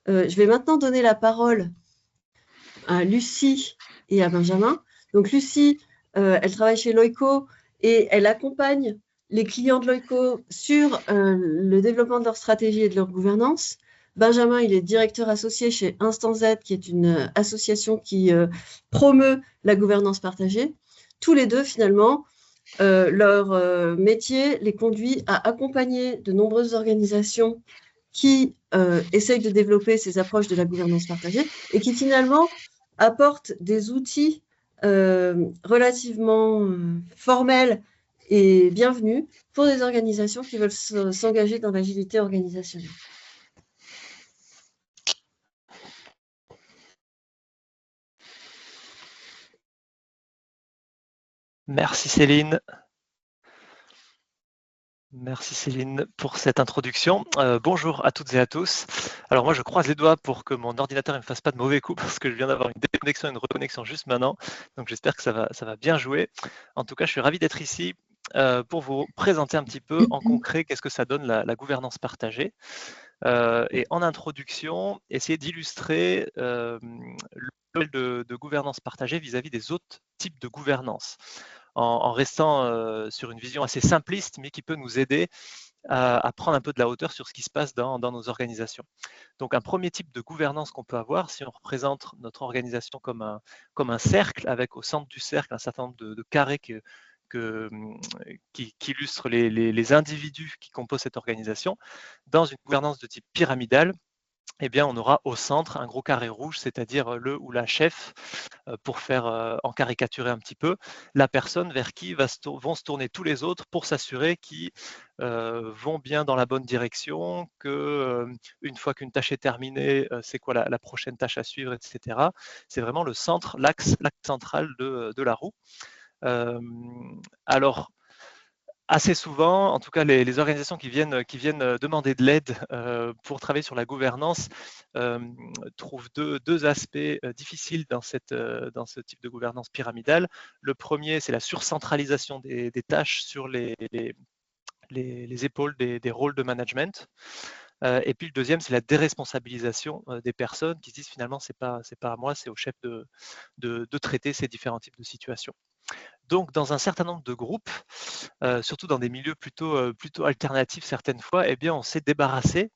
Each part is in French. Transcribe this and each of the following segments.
Je vais maintenant donner la parole à Lucie et à Benjamin. Donc Lucie, elle travaille chez Loico et elle accompagne les clients de Loico sur le développement de leur stratégie et de leur gouvernance. Benjamin, il est directeur associé chez Instant Z, qui est une association qui promeut la gouvernance partagée. Tous les deux, finalement, leur métier les conduit à accompagner de nombreuses organisations qui essayent de développer ces approches de la gouvernance partagée et qui finalement apportent des outils relativement formels et bienvenus pour des organisations qui veulent s'engager dans l'agilité organisationnelle. Merci Céline. Merci Céline pour cette introduction. Bonjour à toutes et à tous. Alors moi je croise les doigts pour que mon ordinateur ne me fasse pas de mauvais coups parce que je viens d'avoir une déconnexion et une reconnexion juste maintenant. Donc j'espère que ça va bien jouer. En tout cas, je suis ravi d'être ici pour vous présenter un petit peu en concret qu'est-ce que ça donne la gouvernance partagée. Et en introduction, essayer d'illustrer le modèle de gouvernance partagée vis-à-vis des autres types de gouvernance, en restant sur une vision assez simpliste, mais qui peut nous aider à prendre un peu de la hauteur sur ce qui se passe dans nos organisations. Donc un premier type de gouvernance qu'on peut avoir, si on représente notre organisation comme un cercle, avec au centre du cercle un certain nombre de carrés qui illustrent les individus qui composent cette organisation. Dans une gouvernance de type pyramidal, eh bien, on aura au centre un gros carré rouge, c'est-à-dire le ou la chef, pour faire en caricaturer un petit peu, la personne vers qui vont se tourner tous les autres pour s'assurer qu'ils vont bien dans la bonne direction, que une fois qu'une tâche est terminée, c'est quoi la prochaine tâche à suivre, etc. C'est vraiment le centre, l'axe central de la roue. Alors, assez souvent, en tout cas les organisations qui viennent demander de l'aide pour travailler sur la gouvernance trouvent deux aspects difficiles dans ce type de gouvernance pyramidale. Le premier, c'est la surcentralisation des tâches sur les épaules des rôles de management. Et puis le deuxième, c'est la déresponsabilisation des personnes qui se disent finalement c'est pas à moi, c'est au chef de traiter ces différents types de situations. Donc, dans un certain nombre de groupes, surtout dans des milieux plutôt alternatifs certaines fois, eh bien, on s'est débarrassé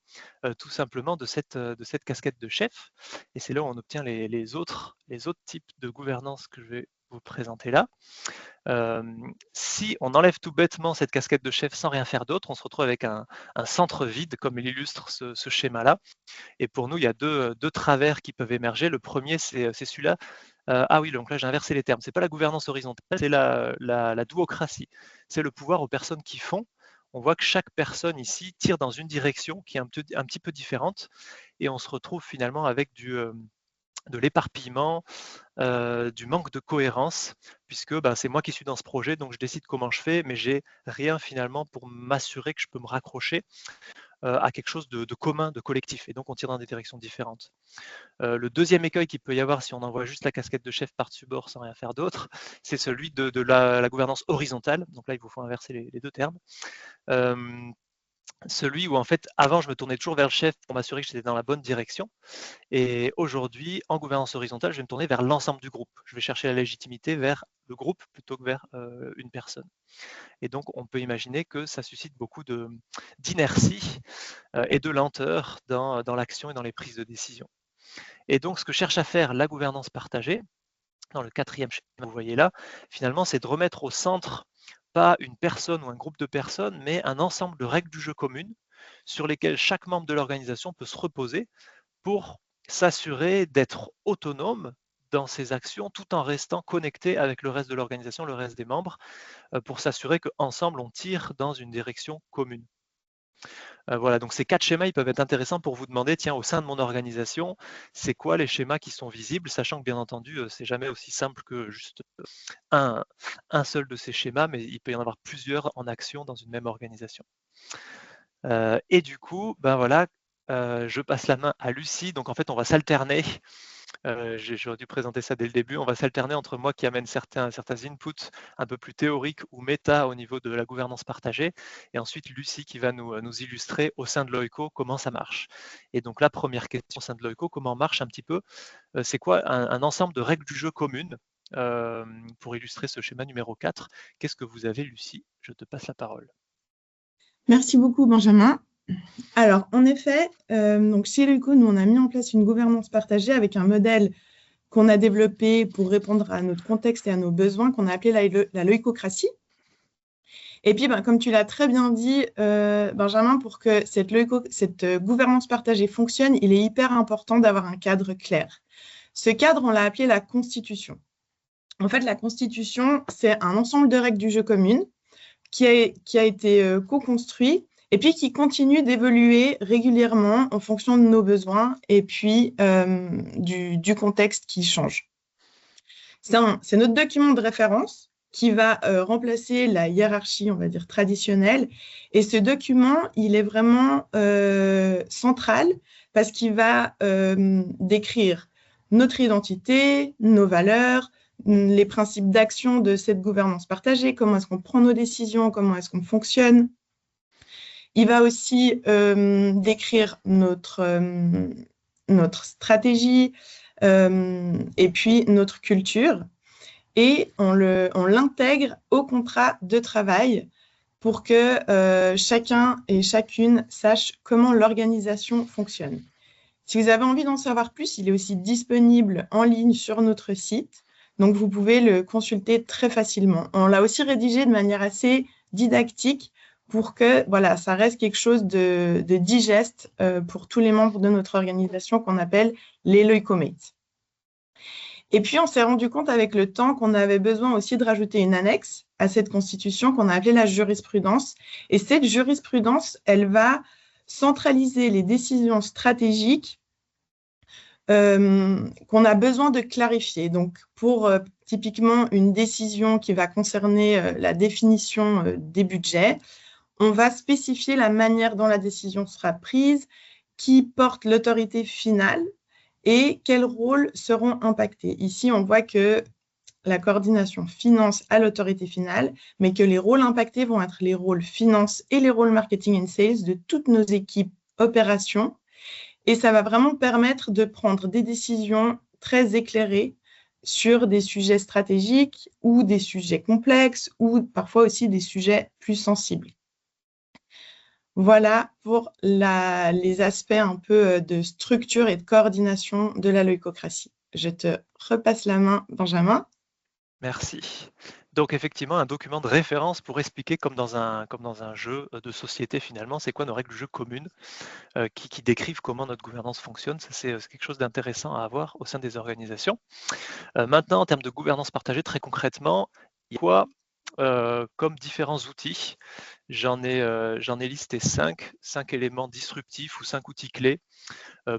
tout simplement de cette casquette de chef. Et c'est là où on obtient les autres types de gouvernance que je vais vous présenter là. Si on enlève tout bêtement cette casquette de chef sans rien faire d'autre, on se retrouve avec un centre vide, comme illustre ce schéma-là. Et pour nous, il y a deux travers qui peuvent émerger. Le premier, c'est celui-là. Ah oui, donc là, j'ai inversé les termes. C'est pas la gouvernance horizontale, c'est la duocratie. C'est le pouvoir aux personnes qui font. On voit que chaque personne ici tire dans une direction qui est un petit peu différente. Et on se retrouve finalement avec de l'éparpillement, du manque de cohérence, puisque c'est moi qui suis dans ce projet, donc je décide comment je fais, mais j'ai rien finalement pour m'assurer que je peux me raccrocher à quelque chose de commun, de collectif. Et donc, on tire dans des directions différentes. Le deuxième écueil qu'il peut y avoir si on envoie juste la casquette de chef par-dessus bord sans rien faire d'autre, c'est celui de la gouvernance horizontale. Donc là, il vous faut inverser les deux termes. Celui où, en fait, avant, je me tournais toujours vers le chef pour m'assurer que j'étais dans la bonne direction. Et aujourd'hui, en gouvernance horizontale, je vais me tourner vers l'ensemble du groupe. Je vais chercher la légitimité vers le groupe plutôt que vers une personne. Et donc, on peut imaginer que ça suscite beaucoup d'inertie et de lenteur dans l'action et dans les prises de décision. Et donc, ce que cherche à faire la gouvernance partagée, dans le quatrième schéma que vous voyez là, finalement, c'est de remettre au centre pas une personne ou un groupe de personnes, mais un ensemble de règles du jeu communes sur lesquelles chaque membre de l'organisation peut se reposer pour s'assurer d'être autonome dans ses actions tout en restant connecté avec le reste de l'organisation, le reste des membres, pour s'assurer qu'ensemble on tire dans une direction commune. Voilà, donc ces 4 schémas, ils peuvent être intéressants pour vous demander, tiens, au sein de mon organisation, c'est quoi les schémas qui sont visibles, sachant que bien entendu, c'est jamais aussi simple que juste un seul de ces schémas, mais il peut y en avoir plusieurs en action dans une même organisation. Et du coup, ben voilà, je passe la main à Lucie. Donc en fait, on va s'alterner J'aurais dû présenter ça dès le début. On va s'alterner entre moi qui amène certains inputs un peu plus théoriques ou méta au niveau de la gouvernance partagée, et ensuite Lucie qui va nous illustrer au sein de l'OICO comment ça marche. Et donc la première question au sein de l'OICO, comment marche un petit peu, c'est quoi un ensemble de règles du jeu communes pour illustrer ce schéma numéro 4. Qu'est-ce que vous avez, Lucie? Je te passe la parole. Merci beaucoup, Benjamin. Alors, en effet, donc chez l'OICO, nous, on a mis en place une gouvernance partagée avec un modèle qu'on a développé pour répondre à notre contexte et à nos besoins, qu'on a appelé la loïcocratie. Et puis, comme tu l'as très bien dit, Benjamin, pour que cette gouvernance partagée fonctionne, il est hyper important d'avoir un cadre clair. Ce cadre, on l'a appelé la Constitution. En fait, la Constitution, c'est un ensemble de règles du jeu communes qui a été co-construit et puis qui continue d'évoluer régulièrement en fonction de nos besoins et puis du contexte qui change. C'est notre document de référence qui va remplacer la hiérarchie, on va dire, traditionnelle. Et ce document, il est vraiment central parce qu'il va décrire notre identité, nos valeurs, les principes d'action de cette gouvernance partagée, comment est-ce qu'on prend nos décisions, comment est-ce qu'on fonctionne. Il va aussi décrire notre stratégie et puis notre culture. Et on l'intègre au contrat de travail pour que chacun et chacune sache comment l'organisation fonctionne. Si vous avez envie d'en savoir plus, il est aussi disponible en ligne sur notre site. Donc, vous pouvez le consulter très facilement. On l'a aussi rédigé de manière assez didactique pour que ça reste quelque chose de digeste pour tous les membres de notre organisation qu'on appelle les loïcomates. Et puis, on s'est rendu compte avec le temps qu'on avait besoin aussi de rajouter une annexe à cette constitution qu'on a appelée la jurisprudence. Et cette jurisprudence, elle va centraliser les décisions stratégiques qu'on a besoin de clarifier. Donc, pour typiquement une décision qui va concerner la définition des budgets, on va spécifier la manière dont la décision sera prise, qui porte l'autorité finale et quels rôles seront impactés. Ici, on voit que la coordination finance à l'autorité finale, mais que les rôles impactés vont être les rôles finance et les rôles marketing and sales de toutes nos équipes opérations. Et ça va vraiment permettre de prendre des décisions très éclairées sur des sujets stratégiques ou des sujets complexes ou parfois aussi des sujets plus sensibles. Voilà pour les aspects un peu de structure et de coordination de la loïcocratie. Je te repasse la main, Benjamin. Merci. Donc effectivement, un document de référence pour expliquer, comme dans un jeu de société finalement, c'est quoi nos règles du jeu communes qui décrivent comment notre gouvernance fonctionne. Ça, c'est quelque chose d'intéressant à avoir au sein des organisations. Maintenant, en termes de gouvernance partagée, très concrètement, il y a quoi comme différents outils? J'en ai listé 5 éléments disruptifs ou 5 outils clés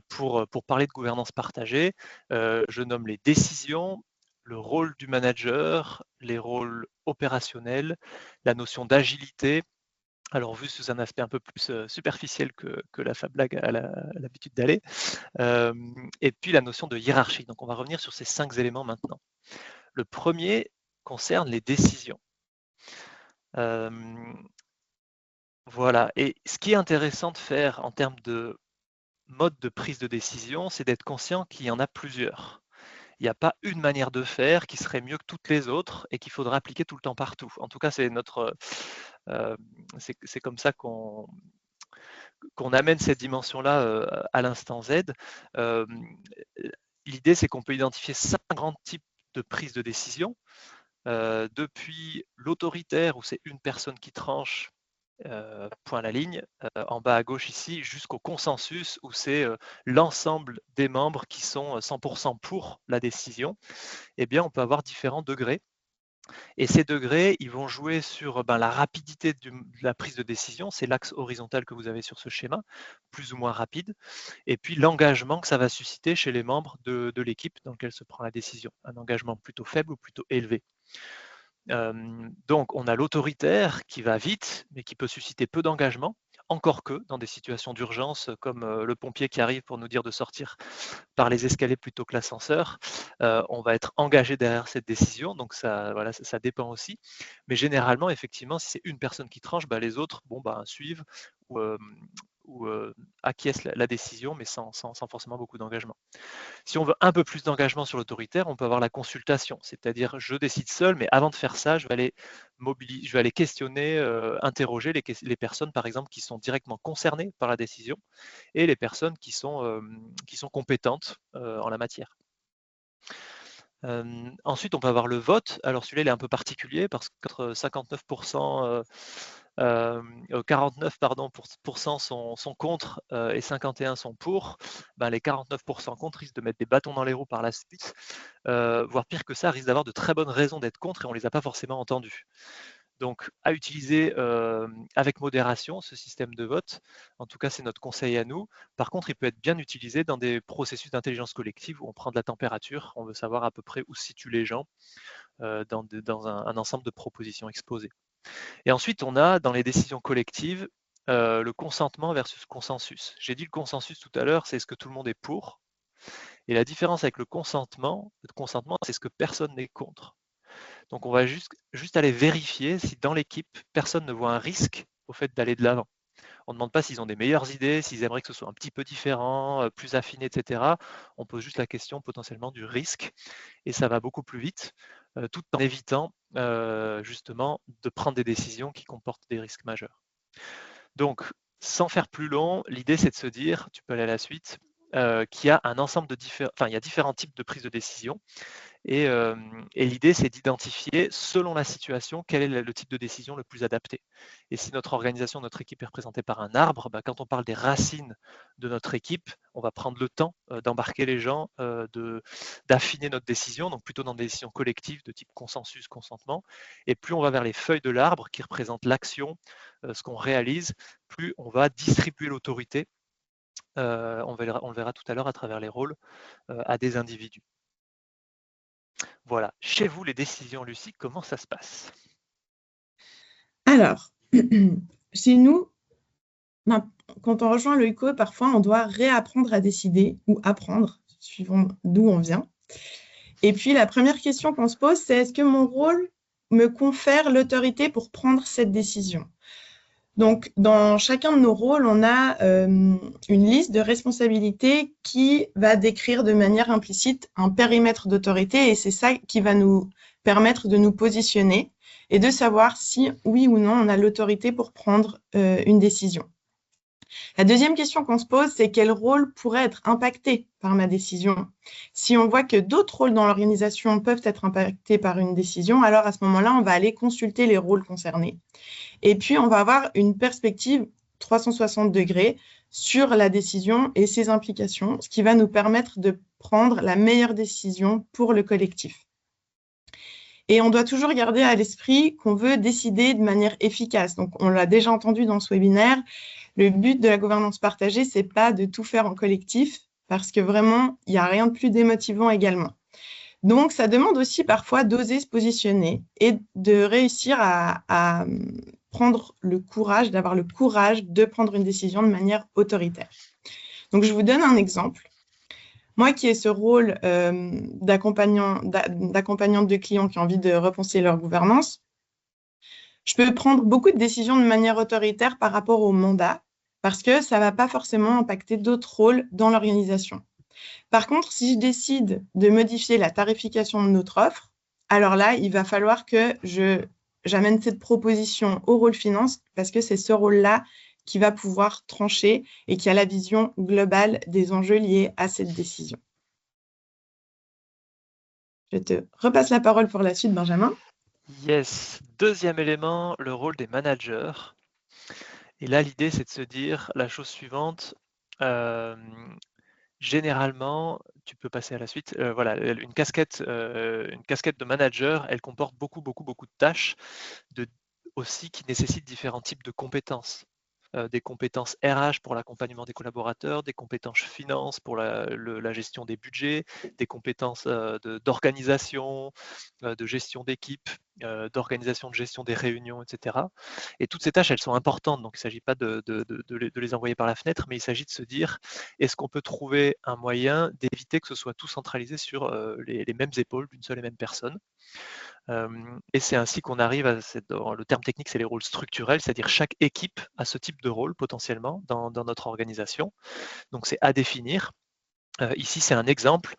pour parler de gouvernance partagée. Je nomme les décisions, le rôle du manager, les rôles opérationnels, la notion d'agilité, alors vu sous un aspect un peu plus superficiel que la Fab Lab a l'habitude d'aller, et puis la notion de hiérarchie. Donc on va revenir sur ces 5 éléments maintenant. Le premier concerne les décisions. Voilà, et ce qui est intéressant de faire en termes de mode de prise de décision, c'est d'être conscient qu'il y en a plusieurs. Il n'y a pas une manière de faire qui serait mieux que toutes les autres et qu'il faudra appliquer tout le temps partout. En tout cas, c'est c'est comme ça qu'on amène cette dimension-là à l'instant Z. L'idée, c'est qu'on peut identifier 5 grands types de prise de décision, depuis l'autoritaire, où c'est une personne qui tranche, point à la ligne, en bas à gauche ici, jusqu'au consensus, où c'est l'ensemble des membres qui sont 100% pour la décision. Eh bien, on peut avoir différents degrés. Et ces degrés, ils vont jouer sur la rapidité de la prise de décision, c'est l'axe horizontal que vous avez sur ce schéma, plus ou moins rapide, et puis l'engagement que ça va susciter chez les membres de l'équipe dans laquelle se prend la décision, un engagement plutôt faible ou plutôt élevé. Donc, on a l'autoritaire qui va vite, mais qui peut susciter peu d'engagement. encore que dans des situations d'urgence, comme le pompier qui arrive pour nous dire de sortir par les escaliers plutôt que l'ascenseur, on va être engagé derrière cette décision, donc ça, voilà, ça dépend aussi. Mais généralement, effectivement, si c'est une personne qui tranche, bah, les autres suivent ou, acquiescent la décision, mais sans forcément beaucoup d'engagement. Si on veut un peu plus d'engagement sur l'autoritaire, on peut avoir la consultation, c'est-à-dire je décide seul, mais avant de faire ça, je vais aller questionner, interroger les personnes, par exemple, qui sont directement concernées par la décision et les personnes qui sont compétentes en la matière. Ensuite, on peut avoir le vote. Alors celui-là, il est un peu particulier parce que 59%, 49 sont contre et 51 sont pour. Ben, les 49% contre risquent de mettre des bâtons dans les roues par la suite, voire pire que ça, risquent d'avoir de très bonnes raisons d'être contre et on ne les a pas forcément entendus. Donc, à utiliser avec modération ce système de vote. En tout cas, c'est notre conseil à nous. Par contre, il peut être bien utilisé dans des processus d'intelligence collective où on prend de la température, on veut savoir à peu près où se situent les gens dans un ensemble de propositions exposées. Et ensuite, on a dans les décisions collectives le consentement versus consensus. J'ai dit le consensus tout à l'heure, c'est ce que tout le monde est pour. Et la différence avec le consentement, c'est ce que personne n'est contre. Donc on va juste aller vérifier si dans l'équipe, personne ne voit un risque au fait d'aller de l'avant. On ne demande pas s'ils ont des meilleures idées, s'ils aimeraient que ce soit un petit peu différent, plus affiné, etc. On pose juste la question potentiellement du risque et ça va beaucoup plus vite, tout en évitant justement de prendre des décisions qui comportent des risques majeurs. Donc, sans faire plus long, l'idée c'est de se dire, tu peux aller à la suite, qu'il y a un ensemble il y a différents types de prise de décision. Et l'idée, c'est d'identifier, selon la situation, quel est le type de décision le plus adapté. Et si notre organisation, notre équipe est représentée par un arbre, bah, quand on parle des racines de notre équipe, on va prendre le temps d'embarquer les gens, d'affiner notre décision, donc plutôt dans des décisions collectives de type consensus, consentement. Et plus on va vers les feuilles de l'arbre qui représentent l'action, ce qu'on réalise, plus on va distribuer l'autorité, on le verra tout à l'heure à travers les rôles, à des individus. Voilà. Chez vous, les décisions, Lucie, comment ça se passe? Alors, chez nous, quand on rejoint le ICO, parfois on doit réapprendre à décider ou apprendre, suivant d'où on vient. Et puis la première question qu'on se pose, c'est est-ce que mon rôle me confère l'autorité pour prendre cette décision? Donc, dans chacun de nos rôles, on a une liste de responsabilités qui va décrire de manière implicite un périmètre d'autorité et c'est ça qui va nous permettre de nous positionner et de savoir si, oui ou non, on a l'autorité pour prendre une décision. La deuxième question qu'on se pose, c'est quel rôle pourrait être impacté par ma décision? Si on voit que d'autres rôles dans l'organisation peuvent être impactés par une décision, alors à ce moment-là, on va aller consulter les rôles concernés. Et puis, on va avoir une perspective 360 degrés sur la décision et ses implications, ce qui va nous permettre de prendre la meilleure décision pour le collectif. Et on doit toujours garder à l'esprit qu'on veut décider de manière efficace. Donc, on l'a déjà entendu dans ce webinaire, le but de la gouvernance partagée, c'est pas de tout faire en collectif, parce que vraiment, il n'y a rien de plus démotivant également. Donc, ça demande aussi parfois d'oser se positionner et de réussir à prendre le courage, d'avoir le courage de prendre une décision de manière autoritaire. Donc, je vous donne un exemple. Moi qui ai ce rôle d'accompagnante de clients qui ont envie de repenser leur gouvernance, je peux prendre beaucoup de décisions de manière autoritaire par rapport au mandat parce que ça ne va pas forcément impacter d'autres rôles dans l'organisation. Par contre, si je décide de modifier la tarification de notre offre, alors là, il va falloir que j'amène cette proposition au rôle finance parce que c'est ce rôle-là qui va pouvoir trancher et qui a la vision globale des enjeux liés à cette décision. Je te repasse la parole pour la suite, Benjamin. Yes. Deuxième élément, le rôle des managers. Et là, l'idée, c'est de se dire la chose suivante. Généralement, tu peux passer à la suite. Voilà, une casquette de manager, elle comporte beaucoup de tâches aussi qui nécessitent différents types de compétences. des compétences RH pour l'accompagnement des collaborateurs, des compétences finance pour la gestion des budgets, des compétences d'organisation, de gestion d'équipe, d'organisation de gestion des réunions, etc. Et toutes ces tâches, elles sont importantes, donc il ne s'agit pas de les envoyer par la fenêtre, mais il s'agit de se dire, est-ce qu'on peut trouver un moyen d'éviter que ce soit tout centralisé sur les mêmes épaules d'une seule et même personne. Et c'est ainsi qu'on arrive à le terme technique, c'est les rôles structurels, c'est-à-dire chaque équipe a ce type de rôle potentiellement dans notre organisation. Donc c'est à définir. Ici, c'est un exemple.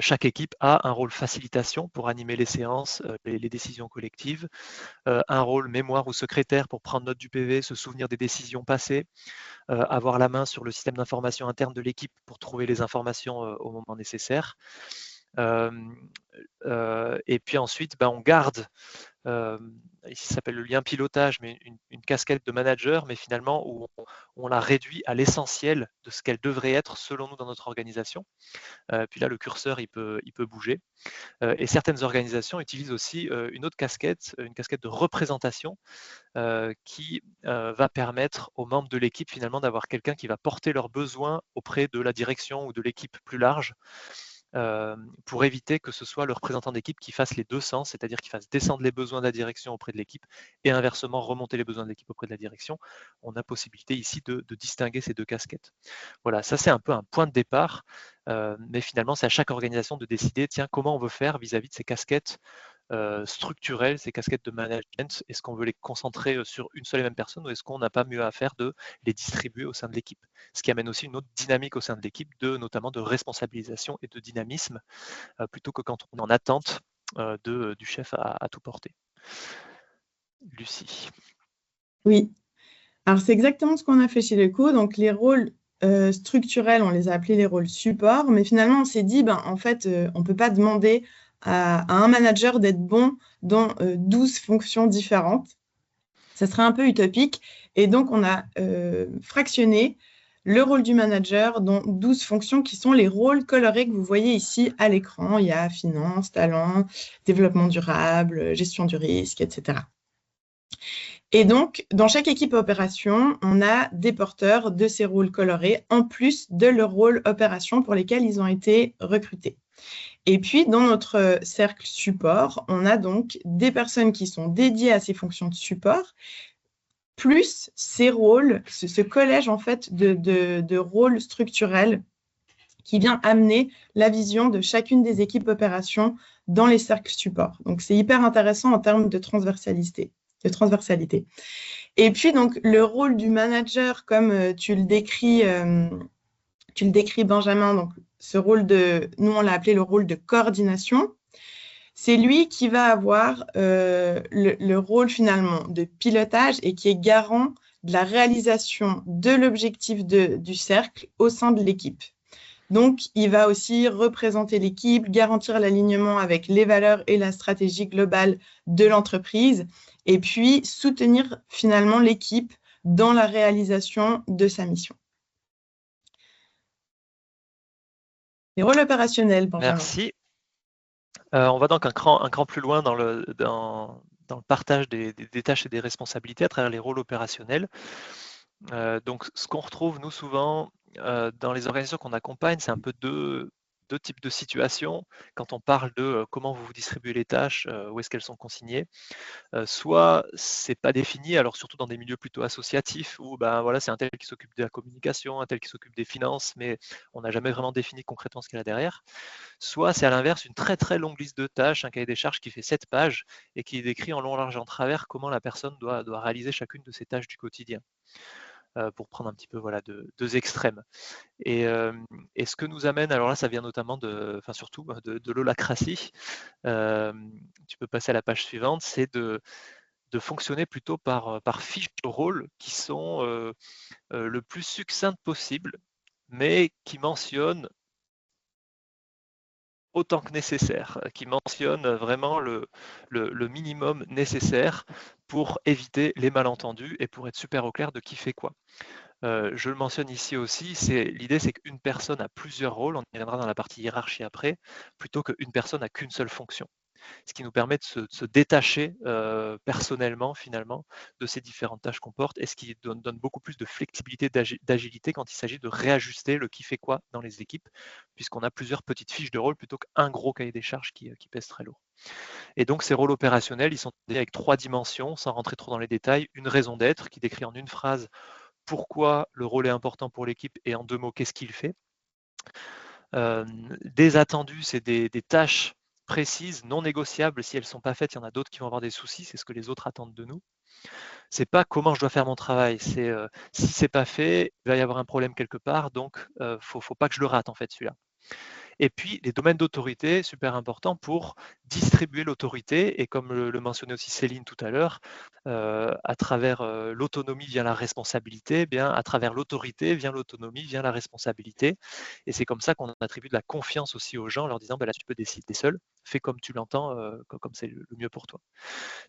Chaque équipe a un rôle facilitation pour animer les séances, les décisions collectives, un rôle mémoire ou secrétaire pour prendre note du PV, se souvenir des décisions passées, avoir la main sur le système d'information interne de l'équipe pour trouver les informations au moment nécessaire. Et puis ensuite, on garde, ici ça s'appelle le lien pilotage, mais une casquette de manager, mais finalement où on la réduit à l'essentiel de ce qu'elle devrait être selon nous dans notre organisation. Puis là, le curseur, il peut bouger. Et certaines organisations utilisent aussi une autre casquette, une casquette de représentation qui va permettre aux membres de l'équipe finalement d'avoir quelqu'un qui va porter leurs besoins auprès de la direction ou de l'équipe plus large pour éviter que ce soit le représentant d'équipe qui fasse les deux sens, c'est-à-dire qu'il fasse descendre les besoins de la direction auprès de l'équipe et inversement remonter les besoins de l'équipe auprès de la direction. On a possibilité ici de distinguer ces deux casquettes. Voilà, ça c'est un peu un point de départ, mais finalement c'est à chaque organisation de décider, tiens, comment on veut faire vis-à-vis de ces casquettes structurelles, ces casquettes de management. Est-ce qu'on veut les concentrer sur une seule et même personne ou est-ce qu'on n'a pas mieux à faire de les distribuer au sein de l'équipe? Ce qui amène aussi une autre dynamique au sein de l'équipe, notamment de responsabilisation et de dynamisme, plutôt que quand on est en attente du chef à tout porter. Lucie. Oui, alors c'est exactement ce qu'on a fait chez Leuco. Donc les rôles structurels, on les a appelés les rôles support, mais finalement on s'est dit, en fait, on ne peut pas demander à un manager d'être bon dans 12 fonctions différentes. Ça serait un peu utopique. Et donc, on a fractionné le rôle du manager dans 12 fonctions qui sont les rôles colorés que vous voyez ici à l'écran. Il y a finance, talent, développement durable, gestion du risque, etc. Et donc, dans chaque équipe opération, on a des porteurs de ces rôles colorés en plus de leur rôle opération pour lesquels ils ont été recrutés. Et puis, dans notre cercle support, on a donc des personnes qui sont dédiées à ces fonctions de support, plus ces rôles, ce collège en fait de rôles structurels qui vient amener la vision de chacune des équipes opérations dans les cercles support. Donc, c'est hyper intéressant en termes de transversalité. Et puis, donc, le rôle du manager, comme tu le décris, Benjamin, donc, ce rôle nous, on l'a appelé le rôle de coordination. C'est lui qui va avoir le rôle finalement de pilotage et qui est garant de la réalisation de l'objectif du cercle au sein de l'équipe. Donc, il va aussi représenter l'équipe, garantir l'alignement avec les valeurs et la stratégie globale de l'entreprise, et puis soutenir finalement l'équipe dans la réalisation de sa mission. Les rôles opérationnels, Benjamin. Merci. On va donc un cran plus loin dans le partage des tâches et des responsabilités à travers les rôles opérationnels. Donc, ce qu'on retrouve, nous, souvent, dans les organisations qu'on accompagne, c'est un peu deux types de situations. Quand on parle de comment vous distribuez les tâches, où est-ce qu'elles sont consignées, soit c'est pas défini, alors surtout dans des milieux plutôt associatifs, où voilà, c'est un tel qui s'occupe de la communication, un tel qui s'occupe des finances, mais on n'a jamais vraiment défini concrètement ce qu'il y a derrière. Soit c'est à l'inverse une très très longue liste de tâches, un cahier des charges qui fait 7 pages et qui décrit en long, large et en travers comment la personne doit réaliser chacune de ces tâches du quotidien. Pour prendre un petit peu deux extrêmes. Et ce que nous amène, alors là ça vient notamment surtout de l'holacratie, tu peux passer à la page suivante, c'est de fonctionner plutôt par fiches de rôle qui sont le plus succinctes possible, mais qui mentionnent autant que nécessaire, qui mentionne vraiment le minimum nécessaire pour éviter les malentendus et pour être super au clair de qui fait quoi. Je le mentionne ici aussi, l'idée c'est qu'une personne a plusieurs rôles, on y reviendra dans la partie hiérarchie après, plutôt qu'une personne n'a qu'une seule fonction. ce qui nous permet de se détacher personnellement, finalement, de ces différentes tâches qu'on porte, et ce qui donne beaucoup plus de flexibilité, d'agilité quand il s'agit de réajuster le qui fait quoi dans les équipes, puisqu'on a plusieurs petites fiches de rôle plutôt qu'un gros cahier des charges qui pèse très lourd. Et donc, ces rôles opérationnels, ils sont avec 3 dimensions, sans rentrer trop dans les détails. Une raison d'être qui décrit en une phrase pourquoi le rôle est important pour l'équipe et en 2 mots, qu'est-ce qu'il fait. Des attendus, c'est des tâches précises, non négociables. Si elles ne sont pas faites, il y en a d'autres qui vont avoir des soucis, c'est ce que les autres attendent de nous. C'est pas comment je dois faire mon travail, c'est si c'est pas fait, il va y avoir un problème quelque part, donc faut pas que je le rate en fait celui-là. Et puis, les domaines d'autorité, super important pour distribuer l'autorité. Et comme le mentionnait aussi Céline tout à l'heure, à travers l'autonomie vient la responsabilité, eh bien à travers l'autorité vient l'autonomie, vient la responsabilité. Et c'est comme ça qu'on attribue de la confiance aussi aux gens, en leur disant, bah là, tu peux décider seul, fais comme tu l'entends, comme c'est le mieux pour toi.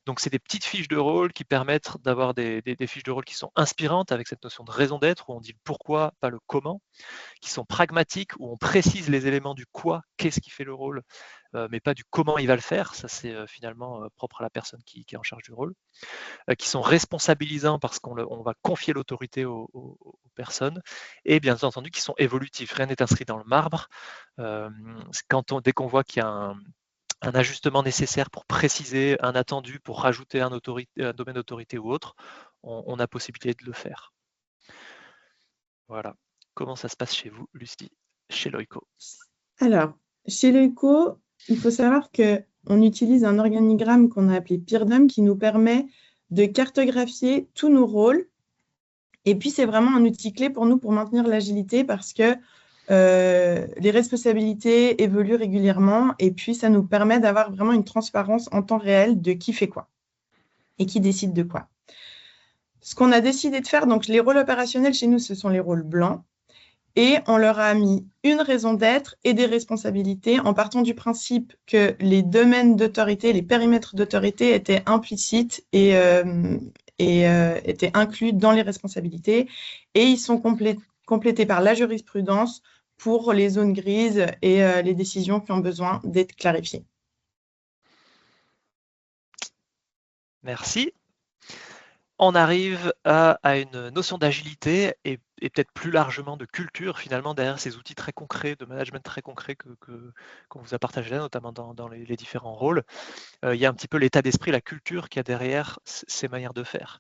Donc, c'est des petites fiches de rôle qui permettent d'avoir des fiches de rôle qui sont inspirantes avec cette notion de raison d'être, où on dit le pourquoi, pas le comment, qui sont pragmatiques, où on précise les éléments du quoi, qu'est-ce qui fait le rôle, mais pas du comment il va le faire. Ça, c'est finalement propre à la personne qui est en charge du rôle. Qui sont responsabilisants parce qu'on va confier l'autorité aux personnes, et bien entendu qui sont évolutifs. Rien n'est inscrit dans le marbre. Dès qu'on voit qu'il y a un ajustement nécessaire pour préciser un attendu, pour rajouter un domaine d'autorité ou autre, on a possibilité de le faire. Voilà. Comment ça se passe chez vous, Lucie, chez Loico? Alors, chez Loico, il faut savoir qu'on utilise un organigramme qu'on a appelé PeerDom qui nous permet de cartographier tous nos rôles. Et puis, c'est vraiment un outil clé pour nous pour maintenir l'agilité parce que les responsabilités évoluent régulièrement et puis ça nous permet d'avoir vraiment une transparence en temps réel de qui fait quoi et qui décide de quoi. Ce qu'on a décidé de faire, donc les rôles opérationnels chez nous, ce sont les rôles blancs. Et on leur a mis une raison d'être et des responsabilités en partant du principe que les domaines d'autorité, les périmètres d'autorité étaient implicites et étaient inclus dans les responsabilités. Et ils sont complétés par la jurisprudence pour les zones grises et les décisions qui ont besoin d'être clarifiées. Merci. On arrive à une notion d'agilité et peut-être plus largement de culture, finalement, derrière ces outils très concrets, de management très concrets qu'on vous a partagé là, notamment dans les différents rôles. Il y a un petit peu l'état d'esprit, la culture qu'il y a derrière ces manières de faire.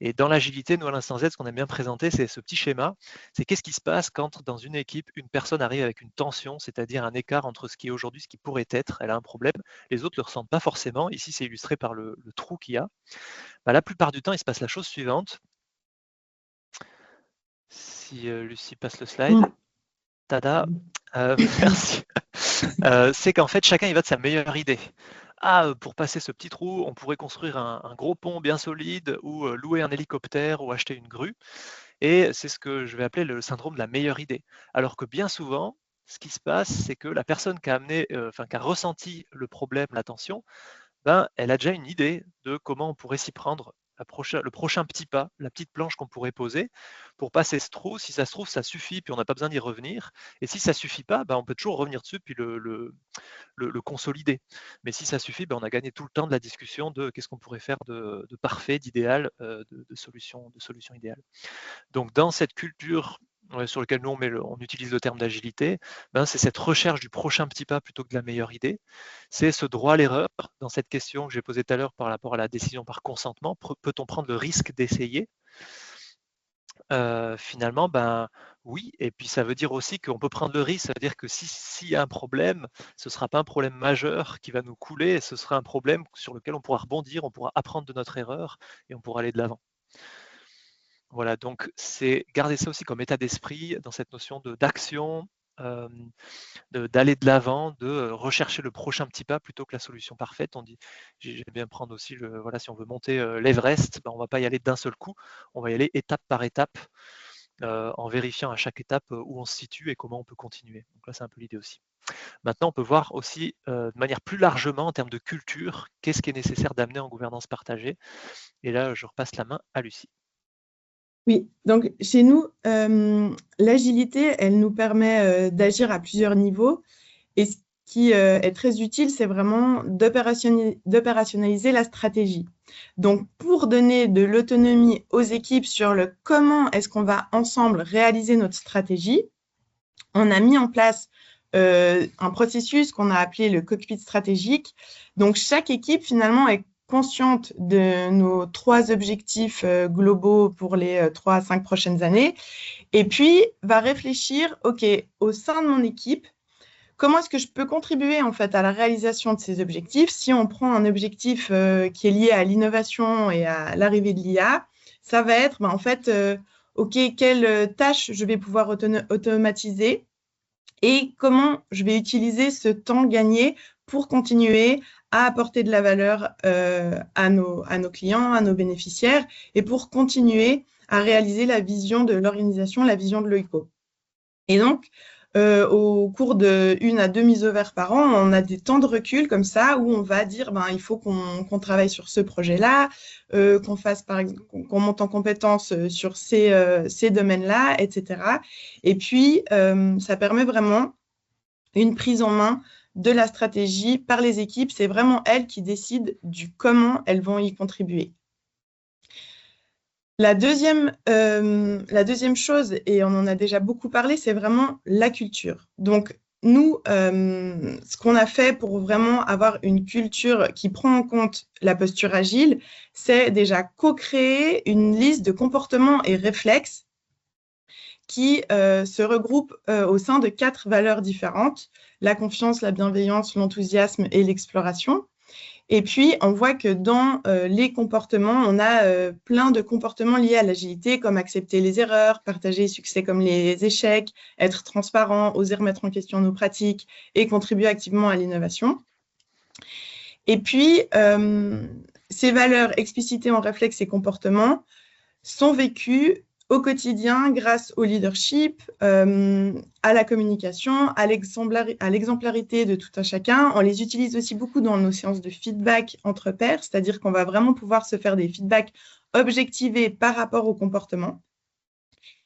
Et dans l'agilité, nous, à l'Instant Z, ce qu'on aime bien présenter, c'est ce petit schéma. C'est qu'est-ce qui se passe quand, dans une équipe, une personne arrive avec une tension, c'est-à-dire un écart entre ce qui est aujourd'hui, ce qui pourrait être, elle a un problème, les autres ne le ressentent pas forcément. Ici, c'est illustré par le trou qu'il y a. Bah, la plupart du temps, il se passe la chose suivante. Si Lucie passe le slide. Tada. Merci. C'est qu'en fait, chacun y va de sa meilleure idée. Pour passer ce petit trou, on pourrait construire un gros pont bien solide ou louer un hélicoptère ou acheter une grue. Et c'est ce que je vais appeler le syndrome de la meilleure idée. Alors que bien souvent, ce qui se passe, c'est que la personne qui a ressenti le problème, la tension, elle a déjà une idée de comment on pourrait s'y prendre, le prochain petit pas, la petite planche qu'on pourrait poser pour passer ce trou. Si ça se trouve, ça suffit, puis on n'a pas besoin d'y revenir. Et si ça ne suffit pas, on peut toujours revenir dessus, puis le consolider. Mais si ça suffit, on a gagné tout le temps de la discussion de qu'est-ce qu'on pourrait faire de parfait, d'idéal, de solution idéale. Donc dans cette culture sur lequel nous on utilise le terme d'agilité, c'est cette recherche du prochain petit pas plutôt que de la meilleure idée. C'est ce droit à l'erreur. Dans cette question que j'ai posée tout à l'heure par rapport à la décision par consentement, peut-on prendre le risque d'essayer? Finalement, oui, et puis ça veut dire aussi qu'on peut prendre le risque, ça veut dire que s'il y a un problème, ce ne sera pas un problème majeur qui va nous couler, ce sera un problème sur lequel on pourra rebondir, on pourra apprendre de notre erreur et on pourra aller de l'avant. Voilà, donc c'est garder ça aussi comme état d'esprit dans cette notion d'action, d'aller de l'avant, de rechercher le prochain petit pas plutôt que la solution parfaite. On dit, j'aime bien prendre aussi si on veut monter l'Everest, on ne va pas y aller d'un seul coup, on va y aller étape par étape, en vérifiant à chaque étape où on se situe et comment on peut continuer. Donc là, c'est un peu l'idée aussi. Maintenant, on peut voir aussi de manière plus largement en termes de culture, qu'est-ce qui est nécessaire d'amener en gouvernance partagée. Et là, je repasse la main à Lucie. Oui, donc chez nous, l'agilité, elle nous permet d'agir à plusieurs niveaux. Et ce qui est très utile, c'est vraiment d'opérationnaliser la stratégie. Donc, pour donner de l'autonomie aux équipes sur le comment est-ce qu'on va ensemble réaliser notre stratégie, on a mis en place un processus qu'on a appelé le cockpit stratégique. Donc, chaque équipe, finalement, est consciente de nos 3 objectifs globaux pour les 3 à 5 prochaines années, et puis va réfléchir, OK, au sein de mon équipe, comment est-ce que je peux contribuer en fait à la réalisation de ces objectifs? Si on prend un objectif qui est lié à l'innovation et à l'arrivée de l'IA, ça va être en fait, OK, quelles tâches je vais pouvoir automatiser et comment je vais utiliser ce temps gagné pour continuer à apporter de la valeur à nos clients, à nos bénéficiaires et pour continuer à réaliser la vision de l'organisation, la vision de l'OICO. Et donc, au cours de 1 à 2 mises au vert par an, on a des temps de recul comme ça où on va dire il faut qu'on travaille sur ce projet-là, qu'on fasse par exemple, qu'on monte en compétences sur ces domaines-là, etc. Et puis, ça permet vraiment une prise en main de la stratégie par les équipes. C'est vraiment elles qui décident du comment elles vont y contribuer. La deuxième chose, et on en a déjà beaucoup parlé, c'est vraiment la culture. Donc, nous, ce qu'on a fait pour vraiment avoir une culture qui prend en compte la posture agile, c'est déjà co-créer une liste de comportements et réflexes qui se regroupent au sein de 4 valeurs différentes: la confiance, la bienveillance, l'enthousiasme et l'exploration. Et puis, on voit que dans les comportements, on a plein de comportements liés à l'agilité, comme accepter les erreurs, partager les succès comme les échecs, être transparent, oser remettre en question nos pratiques et contribuer activement à l'innovation. Et puis, ces valeurs explicitées en réflexes et comportements sont vécues au quotidien grâce au leadership, à la communication, à l'exemplarité de tout un chacun. On les utilise aussi beaucoup dans nos séances de feedback entre pairs, c'est-à-dire qu'on va vraiment pouvoir se faire des feedbacks objectivés par rapport au comportement.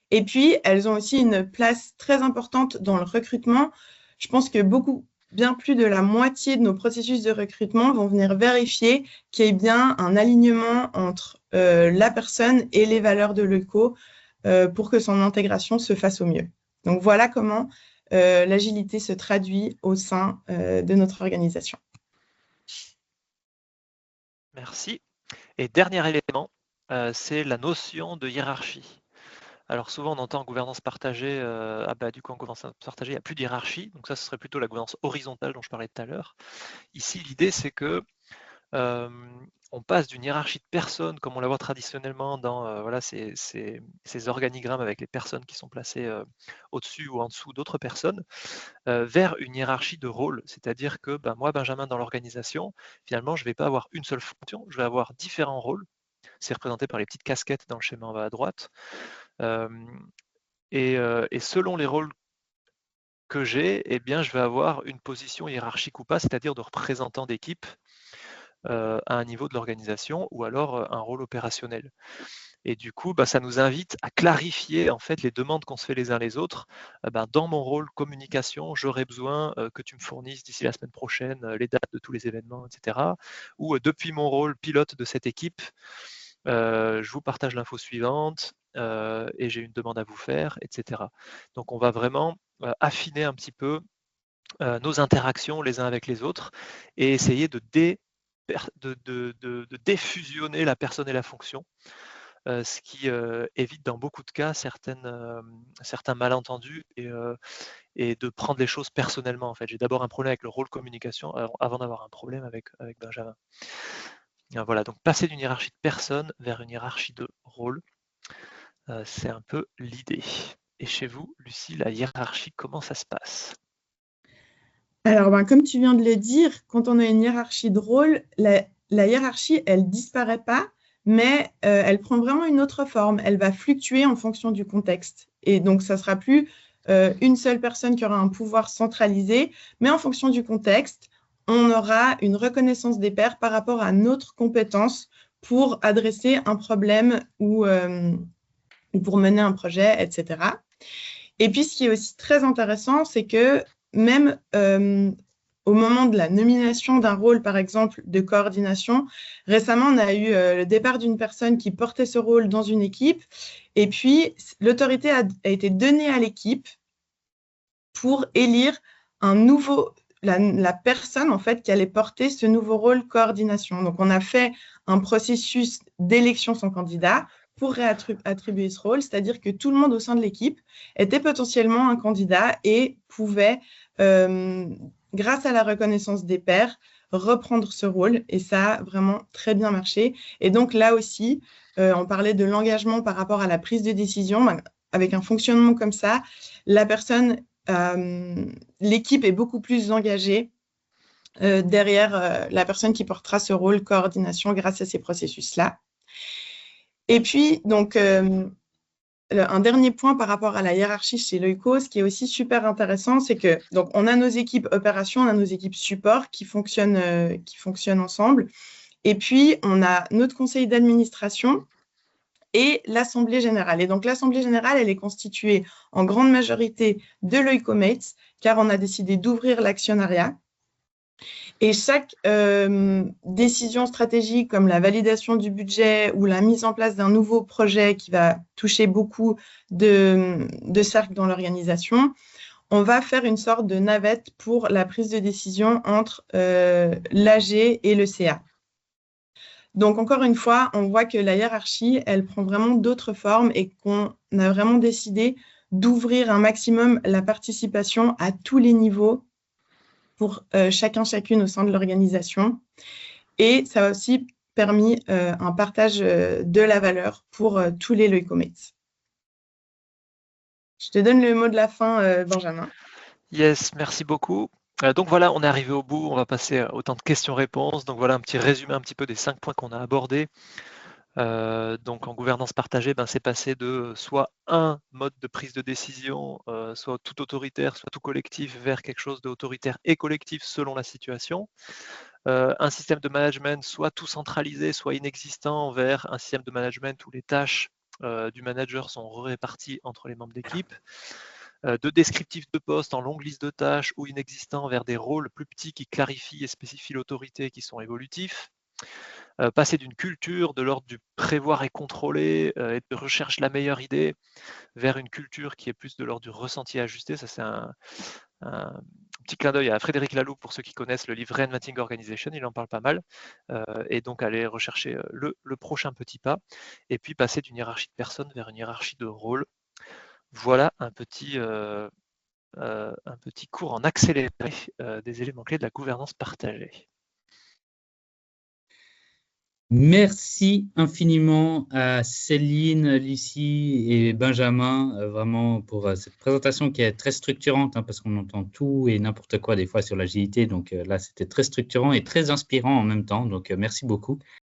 Et puis, elles ont aussi une place très importante dans le recrutement. Je pense que bien plus de la moitié de nos processus de recrutement vont venir vérifier qu'il y ait bien un alignement entre la personne et les valeurs de l'ECO pour que son intégration se fasse au mieux. Donc, voilà comment l'agilité se traduit au sein de notre organisation. Merci. Et dernier élément, c'est la notion de hiérarchie. Alors souvent on entend gouvernance partagée, du coup en gouvernance partagée il n'y a plus de hiérarchie, donc ça ce serait plutôt la gouvernance horizontale dont je parlais tout à l'heure. Ici l'idée c'est que on passe d'une hiérarchie de personnes comme on la voit traditionnellement dans ces organigrammes avec les personnes qui sont placées au-dessus ou en dessous d'autres personnes, vers une hiérarchie de rôles. C'est-à-dire que moi, Benjamin, dans l'organisation, finalement, je ne vais pas avoir une seule fonction, je vais avoir différents rôles. C'est représenté par les petites casquettes dans le schéma en bas à droite. Et selon les rôles que j'ai, eh bien, je vais avoir une position hiérarchique ou pas, c'est-à-dire de représentant d'équipe à un niveau de l'organisation ou alors un rôle opérationnel. Et du coup, ça nous invite à clarifier en fait les demandes qu'on se fait les uns les autres. Dans mon rôle communication, j'aurais besoin que tu me fournisses d'ici la semaine prochaine les dates de tous les événements, etc. Ou depuis mon rôle pilote de cette équipe, je vous partage l'info suivante et j'ai une demande à vous faire, etc. Donc on va vraiment affiner un petit peu nos interactions les uns avec les autres et essayer de défusionner la personne et la fonction, ce qui évite dans beaucoup de cas certains malentendus et de prendre les choses personnellement. En fait, j'ai d'abord un problème avec le rôle communication avant d'avoir un problème avec Benjamin. Voilà, donc passer d'une hiérarchie de personnes vers une hiérarchie de rôle, c'est un peu l'idée. Et chez vous, Lucie, la hiérarchie, comment ça se passe? Alors, comme tu viens de le dire, quand on a une hiérarchie de rôle, la hiérarchie, elle disparaît pas, mais elle prend vraiment une autre forme. Elle va fluctuer en fonction du contexte. Et donc, ça sera plus une seule personne qui aura un pouvoir centralisé, mais en fonction du contexte, on aura une reconnaissance des pairs par rapport à notre compétence pour adresser un problème ou pour mener un projet, etc. Et puis, ce qui est aussi très intéressant, c'est que même au moment de la nomination d'un rôle, par exemple, de coordination. Récemment, on a eu le départ d'une personne qui portait ce rôle dans une équipe, et puis l'autorité a été donnée à l'équipe pour élire la personne en fait qui allait porter ce nouveau rôle coordination. Donc, on a fait un processus d'élection sans candidat pour attribuer ce rôle, c'est-à-dire que tout le monde au sein de l'équipe était potentiellement un candidat et pouvait, grâce à la reconnaissance des pairs, reprendre ce rôle. Et ça a vraiment très bien marché. Et donc là aussi, on parlait de l'engagement par rapport à la prise de décision. Avec un fonctionnement comme ça, l'équipe est beaucoup plus engagée derrière la personne qui portera ce rôle coordination grâce à ces processus-là. Et puis, donc, un dernier point par rapport à la hiérarchie chez Loico, ce qui est aussi super intéressant, c'est que donc, on a nos équipes opérations, on a nos équipes support qui fonctionnent ensemble. Et puis, on a notre conseil d'administration et l'Assemblée générale. Et donc, l'Assemblée générale, elle est constituée en grande majorité de Loicomates, car on a décidé d'ouvrir l'actionnariat. Et chaque décision stratégique, comme la validation du budget ou la mise en place d'un nouveau projet qui va toucher beaucoup de cercles dans l'organisation, on va faire une sorte de navette pour la prise de décision entre l'AG et le CA. Donc, encore une fois, on voit que la hiérarchie, elle prend vraiment d'autres formes et qu'on a vraiment décidé d'ouvrir un maximum la participation à tous les niveaux pour chacune au sein de l'organisation. Et ça a aussi permis un partage de la valeur pour tous les Loicomates. Je te donne le mot de la fin, Benjamin. Yes, merci beaucoup. Donc voilà, on est arrivé au bout, on va passer au temps de questions-réponses. Donc voilà un petit résumé un petit peu des 5 points qu'on a abordés. Donc en gouvernance partagée, c'est passé de soit un mode de prise de décision, soit tout autoritaire, soit tout collectif, vers quelque chose d'autoritaire et collectif selon la situation. Un système de management soit tout centralisé, soit inexistant, vers un système de management où les tâches du manager sont réparties entre les membres d'équipe. De descriptifs de poste en longue liste de tâches ou inexistants vers des rôles plus petits qui clarifient et spécifient l'autorité qui sont évolutifs. Passer d'une culture de l'ordre du prévoir et contrôler et de recherche la meilleure idée vers une culture qui est plus de l'ordre du ressenti ajusté. Ça, c'est un petit clin d'œil à Frédéric Laloux pour ceux qui connaissent le livre Reinventing Organization, il en parle pas mal. Et donc aller rechercher le prochain petit pas et puis passer d'une hiérarchie de personnes vers une hiérarchie de rôles. Voilà un petit cours en accéléré des éléments clés de la gouvernance partagée. Merci infiniment à Céline, Lucie et Benjamin, vraiment pour cette présentation qui est très structurante, parce qu'on entend tout et n'importe quoi des fois sur l'agilité. Donc là, c'était très structurant et très inspirant en même temps. Donc merci beaucoup.